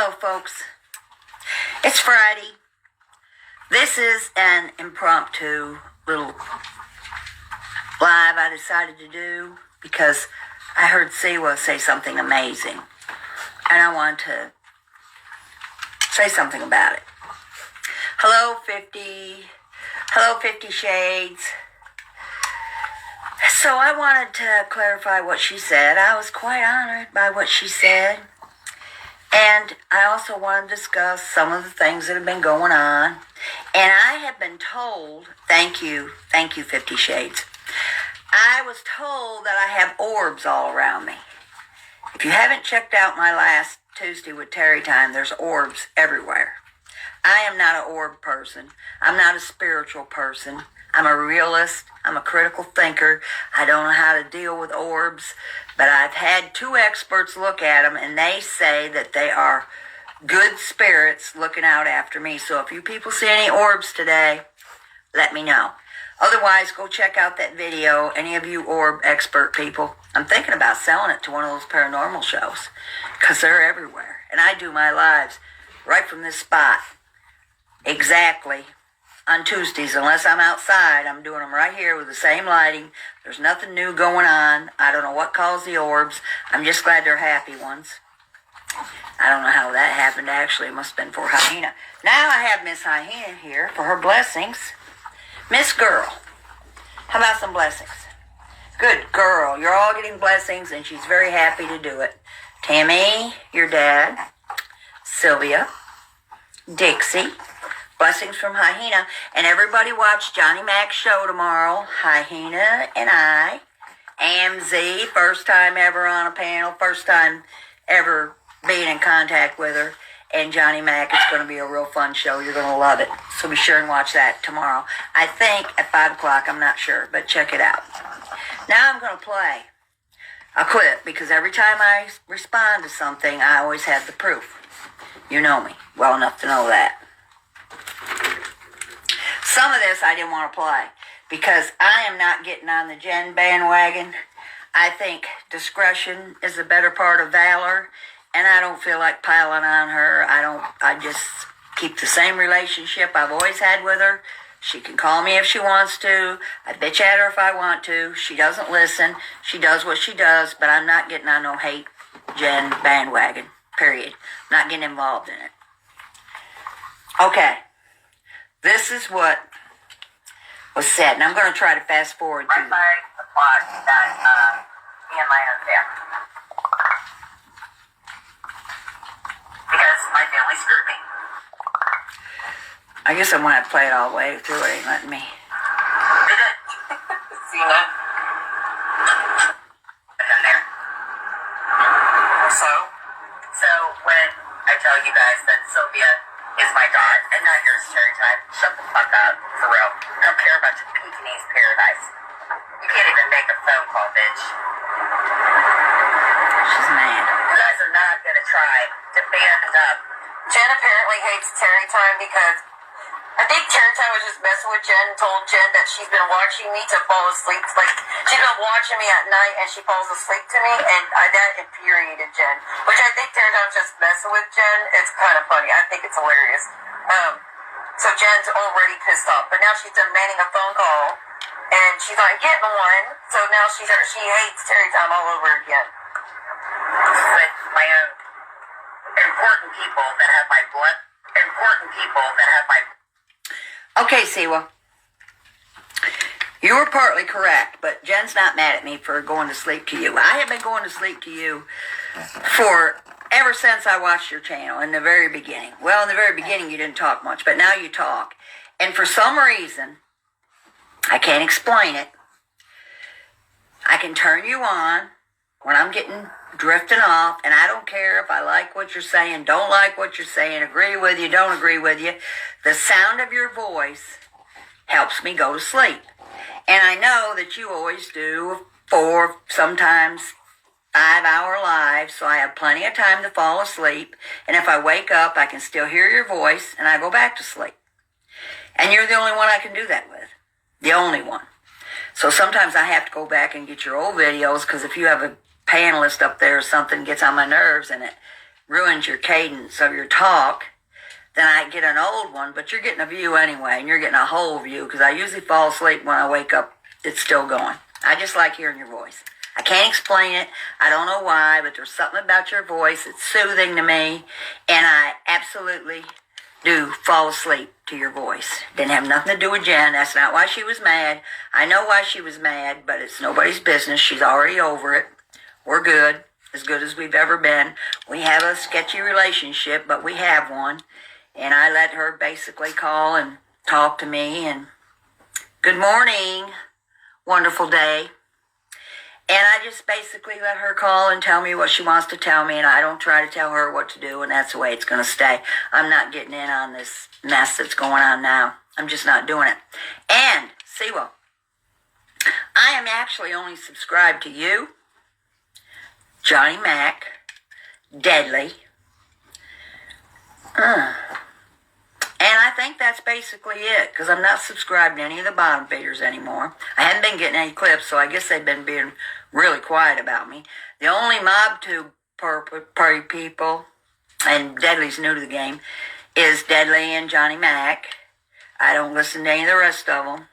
Hello, folks. It's Friday. This is an impromptu little live I decided to do because I heard SWIA say something amazing, and I want to say something about it. Hello, 50 Shades. So I wanted to clarify what she said. I was quite honored by what she said. And I also want to discuss some of the things that have been going on. And I have been told, thank you, 50 Shades. I was told that I have orbs all around me. If you haven't checked out my last Tuesday with Terry Time, there's orbs everywhere. I am not an orb person. I'm not a spiritual person. I'm a realist. I'm a critical thinker. I don't know how to deal with orbs, but I've had two experts look at them, and they say that they are good spirits looking out after me. So if you people see any orbs today, let me know. Otherwise, go check out that video. Any of you orb expert people, I'm thinking about selling it to one of those paranormal shows because they're everywhere. And I do my lives right from this spot. Exactly. On Tuesdays, unless I'm outside, I'm doing them right here with the same lighting. There's nothing new going on. I don't know what caused the orbs. I'm just glad they're happy ones. I don't know how that happened, actually. It must have been for Hyena. Now I have Miss Hyena here for her blessings. Miss Girl, how about some blessings? Good girl. You're all getting blessings, and she's very happy to do it. Tammy, your dad. Sylvia. Dixie. Blessings from Hyena. And everybody watch Johnny Mac's show tomorrow. Hyena and I. AMZ, first time ever on a panel. First time ever being in contact with her. And Johnny Mac, it's going to be a real fun show. You're going to love it. So be sure and watch that tomorrow. I think at 5 o'clock. I'm not sure. But check it out. Now I'm going to play a clip. Because every time I respond to something, I always have the proof. You know me well enough to know that. Some of this I didn't want to play because I am not getting on the Jen bandwagon. I think discretion is the better part of valor, and I don't feel like piling on her. I just keep the same relationship I've always had with her. She can call me if she wants to. I bitch at her if I want to. She doesn't listen. She does what she does, but I'm not getting on no hate Jen bandwagon, period. I'm not getting involved in it. Okay. This is what was said, and I'm going to try to fast forward to the plot that me and my family, because my family screwed me. I guess I'm going to have to play it all the way through. It ain't letting me. They did. See that? And then there. So when I tell you guys that Sylvia is my God, and not yours, Cherry Time. Shut the fuck up, for real. I don't care about your Pekingese paradise. You can't even make a phone call, bitch. She's mad. You guys are not gonna try to band up. Jen apparently hates Terry Time because I think Terry Time was just messing with Jen, told Jen that she's been watching me to fall asleep. Like, she's been watching me at night and she falls asleep to me, and that infuriated Jen. Which I think Terry Time's just messing with Jen. It's kind of funny. I think it's hilarious. So Jen's already pissed off, but now she's demanding a phone call, and she's not getting one. So now she hates Terry Time all over again. But my own important people that have my blood, Okay, Siwa. You were partly correct, but Jen's not mad at me for going to sleep to you. I have been going to sleep to you for ever since I watched your channel in the very beginning. Well, in the very beginning you didn't talk much, but now you talk. And for some reason, I can't explain it, I can turn you on when I'm getting drifting off, and I don't care if I like what you're saying, don't like what you're saying, agree with you, don't agree with you. The sound of your voice helps me go to sleep. And I know that you always do 4, sometimes 5-hour lives, so I have plenty of time to fall asleep. And if I wake up, I can still hear your voice, and I go back to sleep. And you're the only one I can do that with. The only one. So sometimes I have to go back and get your old videos, because if you have a panelist up there or something gets on my nerves, and ruins your cadence of your talk, then I get an old one, but you're getting a view anyway, and you're getting a whole view, because I usually fall asleep when I wake up, it's still going. I just like hearing your voice. I can't explain it. I don't know why, but there's something about your voice. It's soothing to me, and I absolutely do fall asleep to your voice. Didn't have nothing to do with Jen. That's not why she was mad. I know why she was mad, but it's nobody's business. She's already over it. We're good as we've ever been. We have a sketchy relationship, but we have one. And I let her basically call and talk to me and good morning, wonderful day. And I just basically let her call and tell me what she wants to tell me, and I don't try to tell her what to do, and that's the way it's going to stay. I'm not getting in on this mess that's going on now. I'm just not doing it. And, SWIA, I am actually only subscribed to you, Johnny Mac, Deadly, and I think that's basically it, because I'm not subscribed to any of the bottom feeders anymore. I haven't been getting any clips, so I guess they've been being really quiet about me. The only MobTube party people, and Deadly's new to the game, is Deadly and Johnny Mac. I don't listen to any of the rest of them.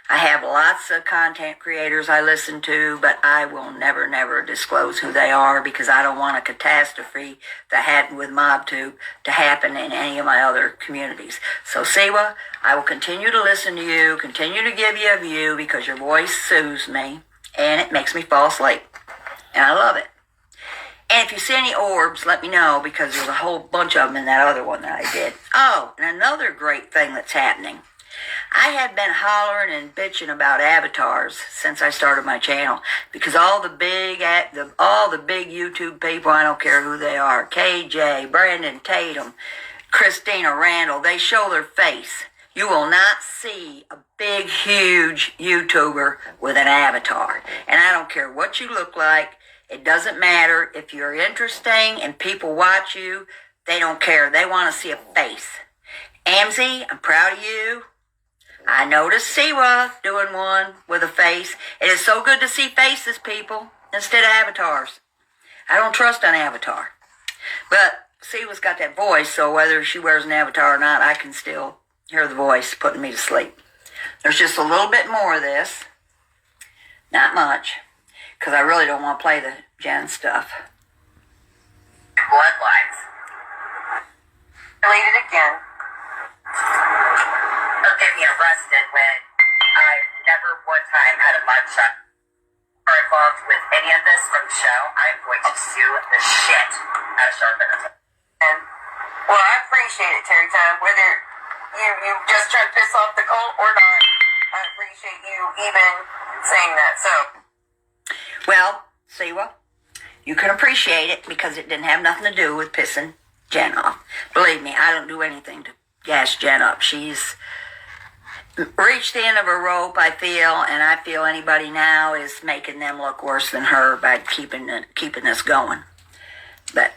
I have lots of content creators I listen to, but I will never disclose who they are, because I don't want a catastrophe that happened with MobTube to happen in any of my other communities. So, SWIA, I will continue to listen to you, continue to give you a view, because your voice soothes me, and it makes me fall asleep. And I love it. And if you see any orbs, let me know, because there's a whole bunch of them in that other one that I did. Oh, and another great thing that's happening. I have been hollering and bitching about avatars since I started my channel, because all the big YouTube people, I don't care who they are, KJ, Brandon Tatum, Christina Randall, they show their face. You will not see a big, huge YouTuber with an avatar. And I don't care what you look like. It doesn't matter. If you're interesting and people watch you, they don't care. They want to see a face. Amzie, I'm proud of you. I noticed SWIA doing one with a face. It is so good to see faces, people, instead of avatars. I don't trust an avatar. But SWIA's got that voice, so whether she wears an avatar or not, I can still hear the voice putting me to sleep. There's just a little bit more of this. Not much, because I really don't want to play the Jen stuff. Bloodlines. Deleted again. They'll get me arrested when I never one time had a mugshot or involved with any of this from the show. I'm going to sue the shit out of Sharpen. And, well, I appreciate it, Terry Time, whether you just try to piss off the cult or not. I appreciate you even saying that, so. Well, SWIA, you can appreciate it because it didn't have nothing to do with pissing Jen off. Believe me, I don't do anything to gas Jen up. She's reached the end of her rope, I feel, and I feel anybody now is making them look worse than her by keeping us going. But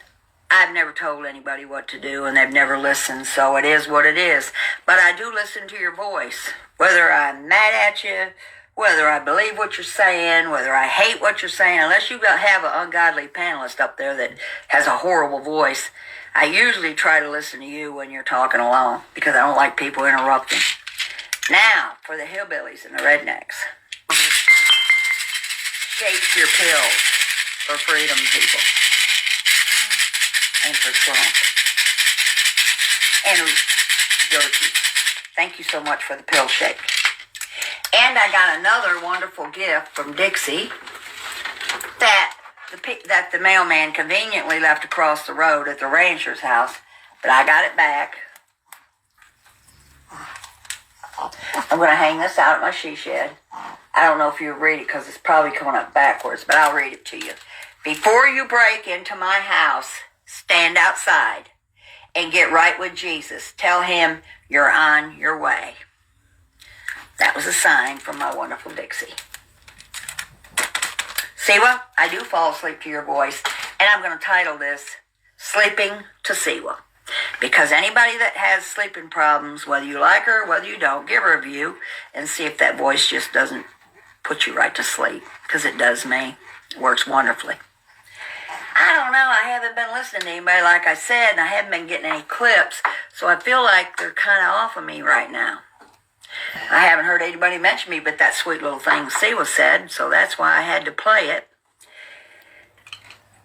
I've never told anybody what to do, and they've never listened, so it is what it is. But I do listen to your voice, whether I'm mad at you, whether I believe what you're saying, whether I hate what you're saying. Unless you have an ungodly panelist up there that has a horrible voice, I usually try to listen to you when you're talking alone, because I don't like people interrupting. Now, for the hillbillies and the rednecks. Shake your pills for freedom, people. And for Trump. And Jerky. Thank you so much for the pill shake. And I got another wonderful gift from Dixie that the mailman conveniently left across the road at the rancher's house, but I got it back. I'm going to hang this out at my she shed. I don't know if you'll read it because it's probably coming up backwards, but I'll read it to you. Before you break into my house, stand outside and get right with Jesus. Tell him you're on your way. That was a sign from my wonderful Dixie. SWIA, I do fall asleep to your voice, and I'm going to title this, Sleeping to SWIA. Because anybody that has sleeping problems, whether you like her or whether you don't, give her a view and see if that voice just doesn't put you right to sleep. Because it does me. It works wonderfully. I don't know. Well, I haven't been listening to anybody, like I said, and I haven't been getting any clips, so I feel like they're kind of off of me right now. I haven't heard anybody mention me, but that sweet little thing SWIA said, so that's why I had to play it.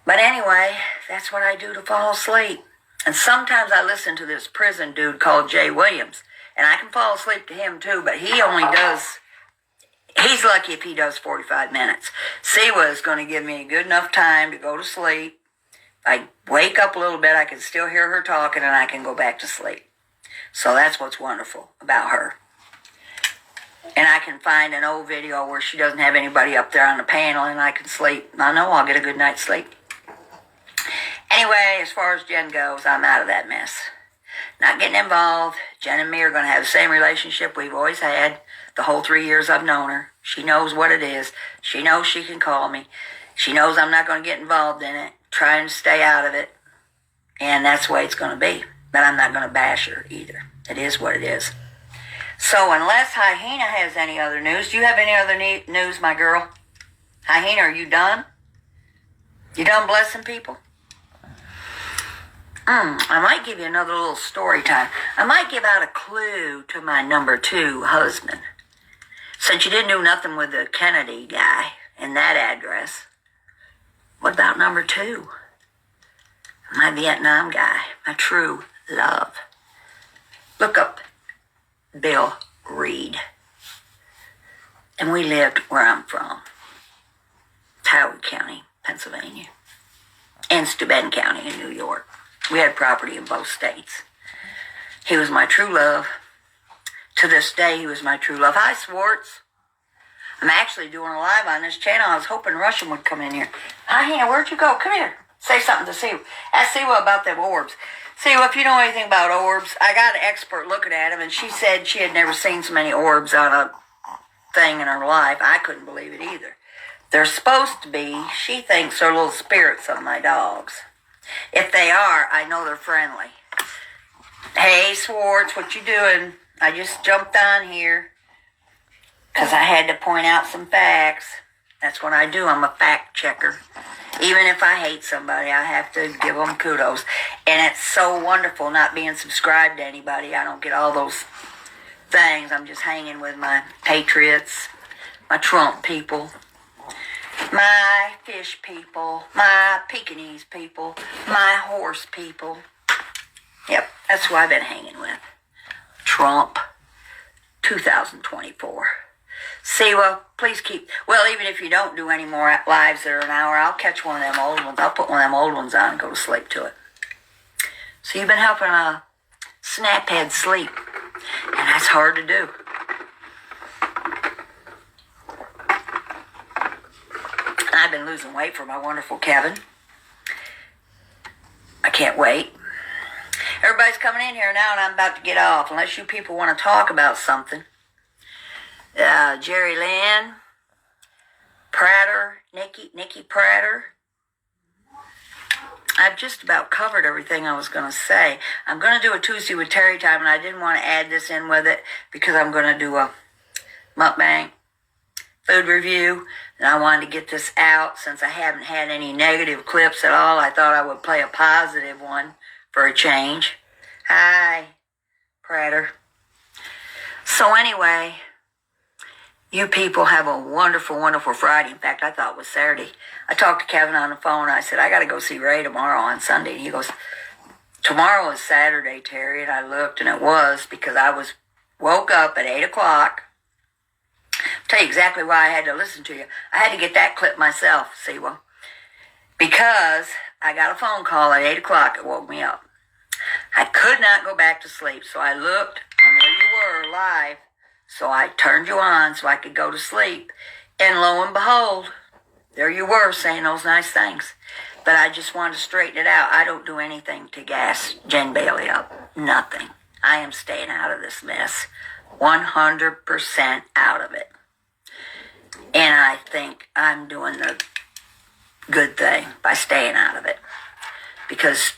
But anyway, that's what I do to fall asleep. And sometimes I listen to this prison dude called Jay Williams, and I can fall asleep to him too, but he's lucky if he does 45 minutes. SWIA is going to give me a good enough time to go to sleep. I wake up a little bit, I can still hear her talking, and I can go back to sleep. So that's what's wonderful about her. And I can find an old video where she doesn't have anybody up there on the panel, and I can sleep. I know I'll get a good night's sleep. Anyway, as far as Jen goes, I'm out of that mess. Not getting involved. Jen and me are going to have the same relationship we've always had the whole 3 years I've known her. She knows what it is. She knows she can call me. She knows I'm not going to get involved in it. Trying to stay out of it. And that's the way it's going to be. But I'm not going to bash her either. It is what it is. So unless Hyena has any other news, do you have any other news, my girl? Hyena, are you done? You done blessing people? I might give you another little story time. I might give out a clue to my number 2 husband. Since you didn't do nothing with the Kennedy guy and that address, what about number 2? My Vietnam guy, my true love. Look up Bill Reed. And we lived where I'm from. Howard County, Pennsylvania. And Steuben County in New York. We had property in both states. He was my true love. To this day, he was my true love. Hi, Swartz. I'm actually doing a live on this channel. I was hoping Russian would come in here. Hi, Hannah, where'd you go? Come here. Say something to Siwa. Ask Siwa about them orbs. Siwa, if you know anything about orbs, I got an expert looking at them, and she said she had never seen so many orbs on a thing in her life. I couldn't believe it either. They're supposed to be, she thinks they're little spirits of my dogs. If they are, I know they're friendly. Hey, Swartz, what you doing? I just jumped on here because I had to point out some facts. That's what I do. I'm a fact checker. Even if I hate somebody, I have to give them kudos. And it's so wonderful not being subscribed to anybody. I don't get all those things. I'm just hanging with my patriots, my Trump people, my fish people, my Pekingese people, my horse people. Yep, that's who I've been hanging with. Trump 2024. Siwa, please keep, well, even if you don't do any more lives that are an hour, I'll catch one of them old ones. I'll put one of them old ones on and go to sleep to it. So you've been helping a snaphead sleep, and that's hard to do. I've been losing weight for my wonderful Kevin. I can't wait. Everybody's coming in here now, and I'm about to get off. Unless you people want to talk about something. Jerry Lynn, Prater, Nikki Prater. I've just about covered everything I was going to say. I'm going to do a Tuesday with Terry time, and I didn't want to add this in with it because I'm going to do a mukbang food review, and I wanted to get this out since I haven't had any negative clips at all. I thought I would play a positive one for a change. Hi, Prater. So anyway, you people have a wonderful, wonderful Friday. In fact, I thought it was Saturday. I talked to Kevin on the phone. I said, I got to go see Ray tomorrow on Sunday. And he goes, tomorrow is Saturday, Terry. And I looked, and it was because I woke up at 8 o'clock. I'll tell you exactly why I had to listen to you. I had to get that clip myself, Siwa, because I got a phone call at 8 o'clock. It woke me up. I could not go back to sleep, so I looked, and there you were, live. So I turned you on so I could go to sleep. And lo and behold, there you were saying those nice things. But I just wanted to straighten it out. I don't do anything to gas Jen Bailey up. Nothing. I am staying out of this mess. 100% out of it. And I think I'm doing the good thing by staying out of it. Because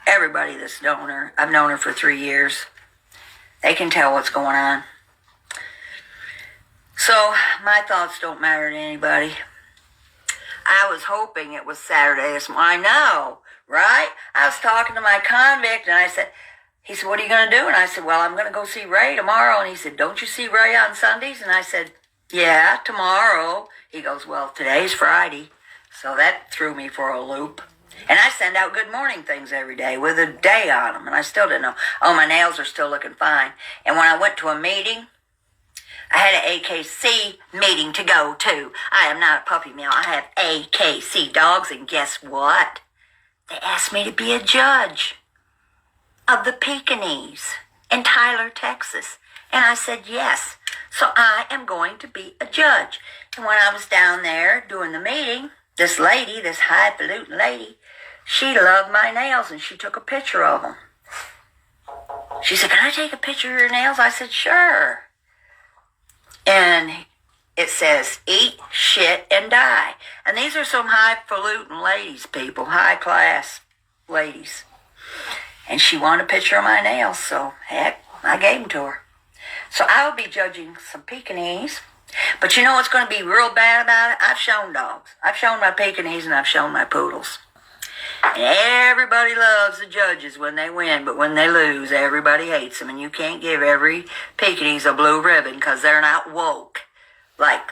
everybody that's known her, I've known her for 3 years, they can tell what's going on. So, my thoughts don't matter to anybody. I was hoping it was Saturday this morning. I know, right? I was talking to my convict, and he said, what are you going to do? And I said, well, I'm going to go see Ray tomorrow. And he said, don't you see Ray on Sundays? And I said, yeah, tomorrow. He goes, well, today's Friday. So that threw me for a loop. And I send out good morning things every day with a day on them. And I still didn't know. Oh, my nails are still looking fine. And when I went to a meeting, I had an AKC meeting to go to. I am not a puppy mill. I have AKC dogs. And guess what? They asked me to be a judge of the Pekingese in Tyler, Texas. And I said yes. So I am going to be a judge. And when I was down there doing the meeting, this lady, this highfalutin lady, she loved my nails and she took a picture of them. She said, can I take a picture of your nails? I said, sure. And it says, eat, shit, and die. And these are some highfalutin ladies, people, high-class ladies. And she wanted a picture of my nails, so heck, I gave them to her. So I'll be judging some Pekingese. But you know what's going to be real bad about it? I've shown dogs. I've shown my Pekingese and I've shown my poodles. And everybody loves the judges when they win, but when they lose, everybody hates them. And you can't give every Pekingese a blue ribbon because they're not woke like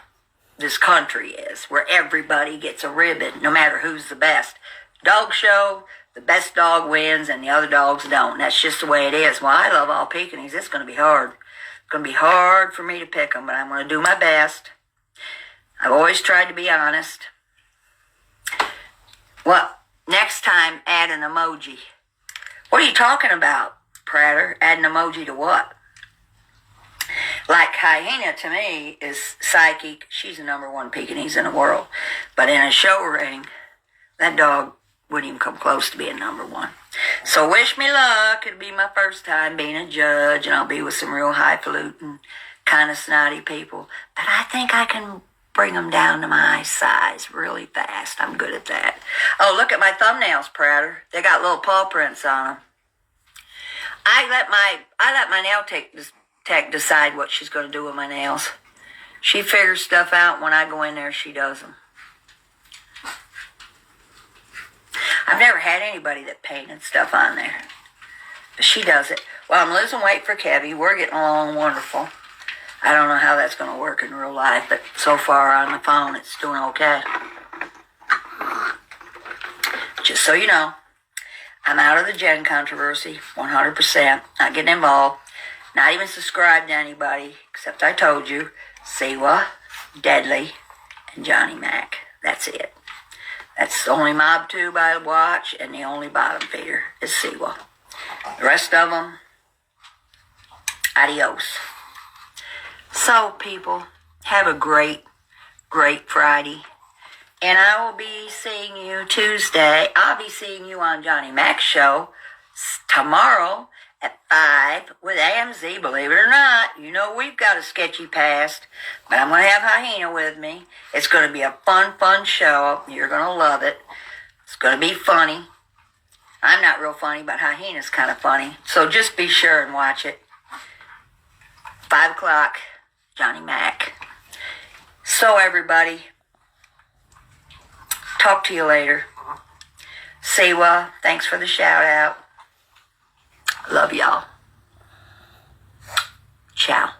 this country is, where everybody gets a ribbon, no matter who's the best. Dog show, the best dog wins and the other dogs don't. And that's just the way it is. Well, I love all Pekingese. It's going to be hard. It's going to be hard for me to pick them, but I'm going to do my best. I've always tried to be honest. Well, next time, add an emoji. What are you talking about, Prater? Add an emoji to what? Like Hyena, to me, is psychic. She's the number one Pekingese in the world. But in a show ring, that dog wouldn't even come close to being number one. So wish me luck. It'll be my first time being a judge, and I'll be with some real highfalutin, kind of snotty people. But I think I can bring them down to my size really fast. I'm good at that. Oh, look at my thumbnails, Prater. They got little paw prints on them. I let my nail tech decide what she's going to do with my nails. She figures stuff out. When I go in there, she does them. I've never had anybody that painted stuff on there. But she does it. Well, I'm losing weight for Kevy. We're getting along wonderful. I don't know how that's going to work in real life, but so far on the phone, it's doing okay. Just so you know, I'm out of the Jen controversy, 100%. Not getting involved. Not even subscribed to anybody, except I told you, SWIA, Deadly, and Johnny Mac. That's it. That's the only mob tube I watch, and the only bottom feeder is SWIA. The rest of them, adios. So, people, have a great, great Friday. And I will be seeing you Tuesday. I'll be seeing you on Johnny Mac's show tomorrow at 5 with AMZ, believe it or not. You know we've got a sketchy past, but I'm going to have Hyena with me. It's going to be a fun show. You're going to love it. It's going to be funny. I'm not real funny, but Hyena's kind of funny. So just be sure and watch it. 5 o'clock, Johnny Mac. So everybody, talk to you later. SWIA, thanks for the shout out. Love y'all. Ciao.